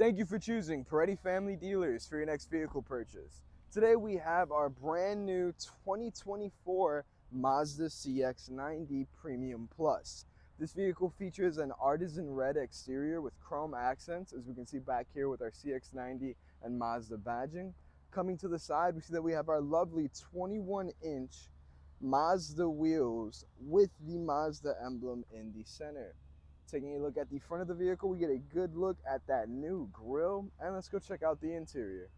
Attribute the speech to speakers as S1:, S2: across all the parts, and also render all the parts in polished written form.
S1: Thank you for choosing Paretti Family Dealers for your next vehicle purchase. Today we have our brand new 2024 Mazda CX-90 Premium Plus. This vehicle features an Artisan Red exterior with chrome accents, as we can see back here with our CX-90 and Mazda badging. Coming to the side, we see that we have our lovely 21-inch Mazda wheels with the Mazda emblem in the center. Taking a look at the front of the vehicle, we get a good look at that new grille, and let's go check out the interior.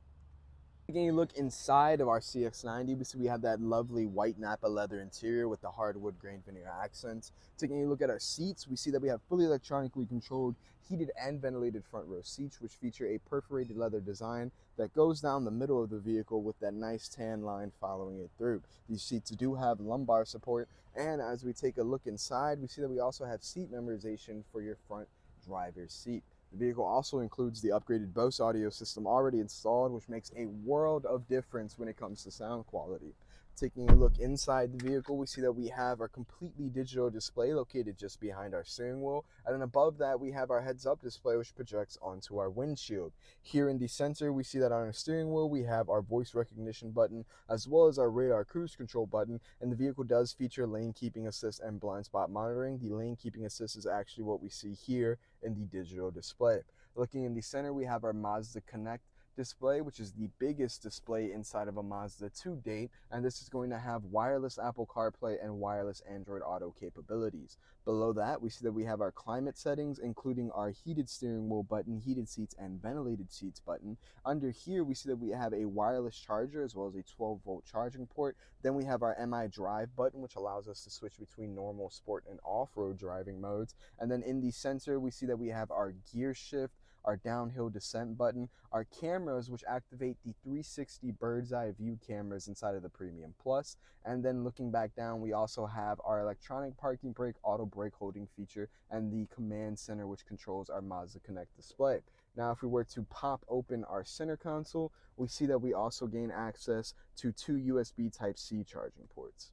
S1: Taking a look inside of our CX-90, we see we have that lovely white Napa leather interior with the hardwood grain veneer accents. Taking a look at our seats, we see that we have fully electronically controlled heated and ventilated front row seats, which feature a perforated leather design that goes down the middle of the vehicle with that nice tan line following it through. These seats do have lumbar support, and as we take a look inside, we see that we also have seat memorization for your front driver's seat. The vehicle also includes the upgraded Bose audio system already installed, which makes a world of difference when it comes to sound quality. Taking a look inside the vehicle, we see that we have our completely digital display located just behind our steering wheel, and then above that we have our heads-up display, which projects onto our windshield. Here in the center, we see that on our steering wheel we have our voice recognition button as well as our radar cruise control button, and the vehicle does feature lane keeping assist and blind spot monitoring. The lane keeping assist is actually what we see here in the digital display. Looking in the center, we have our Mazda Connect display, which is the biggest display inside of a Mazda to date, and this is going to have wireless Apple CarPlay and wireless Android Auto capabilities. Below that, we see that we have our climate settings, including our heated steering wheel button, heated seats, and ventilated seats button. Under here, we see that we have a wireless charger as well as a 12-volt charging port. Then we have our MI Drive button, which allows us to switch between normal, sport, and off-road driving modes. And then in the center, we see that we have our gear shift, our downhill descent button, our cameras, which activate the 360 bird's eye view cameras inside of the Premium Plus, and then looking back down, we also have our electronic parking brake, auto brake holding feature, and the command center, which controls our Mazda Connect display. Now, if we were to pop open our center console, we see that we also gain access to two USB Type-C charging ports.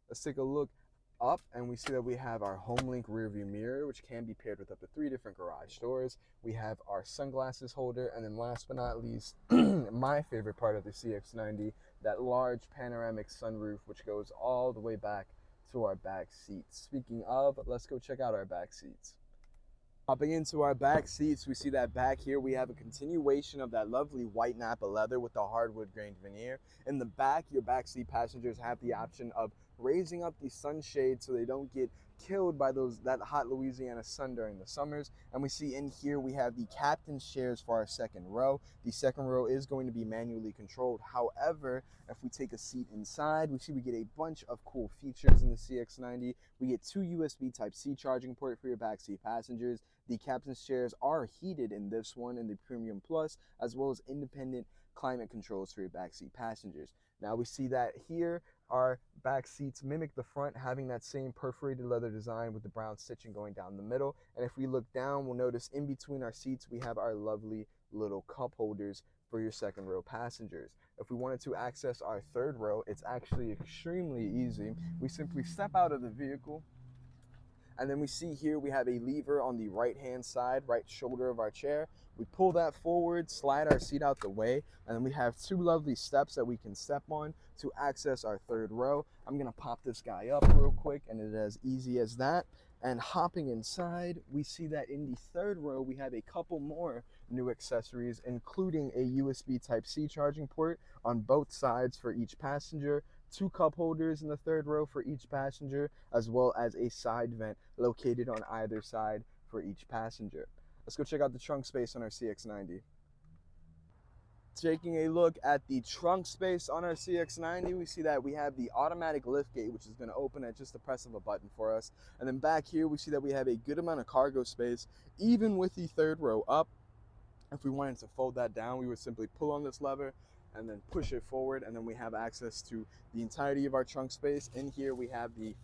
S1: Let's take a look up, and we see that we have our HomeLink rear view mirror, which can be paired with up to 3 different garage doors. We have our sunglasses holder, and then last but not least, my favorite part of the CX-90, that large panoramic sunroof, which goes all the way back to our back seats. Speaking of, let's go check out our back seats. Hopping into our back seats, we see that back here we have a continuation of that lovely white Napa leather with the hardwood grained veneer. In the back, your backseat passengers have the option of raising up the sunshade so they don't get killed by that hot Louisiana sun during the summers. And we see in here we have the captain's chairs for our second row. The second row is going to be manually controlled. However, if we take a seat inside, we see we get a bunch of cool features in the CX-90. We get 2 USB Type-C charging port for your backseat passengers. The captain's chairs are heated in this one in the Premium Plus, as well as independent climate controls for your backseat passengers. Now we see that here our back seats mimic the front, having that same perforated leather design with the brown stitching going down the middle. And if we look down, we'll notice in between our seats we have our lovely little cup holders for your second row passengers. If we wanted to access our third row, it's actually extremely easy. We simply step out of the vehicle, and then we see here we have a lever on the right hand side, right shoulder of our chair. We pull that forward, slide our seat out the way, and then we have 2 lovely steps that we can step on to access our third row. I'm gonna pop this guy up real quick, and it's as easy as that. And hopping inside, we see that in the third row we have a couple more new accessories, including a USB Type-C charging port on both sides for each passenger, 2 cup holders in the third row for each passenger, as well as a side vent located on either side for each passenger. Let's go check out the trunk space on our CX-90. Taking a look at the trunk space on our CX-90, we see that we have the automatic liftgate, which is going to open at just the press of a button for us. And then back here, we see that we have a good amount of cargo space, even with the third row up. If we wanted to fold that down, we would simply pull on this lever and then push it forward, and then we have access to the entirety of our trunk space. In here we have the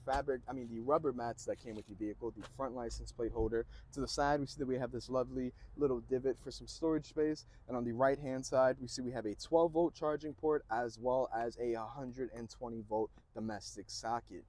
S1: rubber mats that came with the vehicle, the front license plate holder. To the side, we see that we have this lovely little divot for some storage space, and on the right hand side we see we have a 12-volt charging port as well as a 120-volt domestic socket.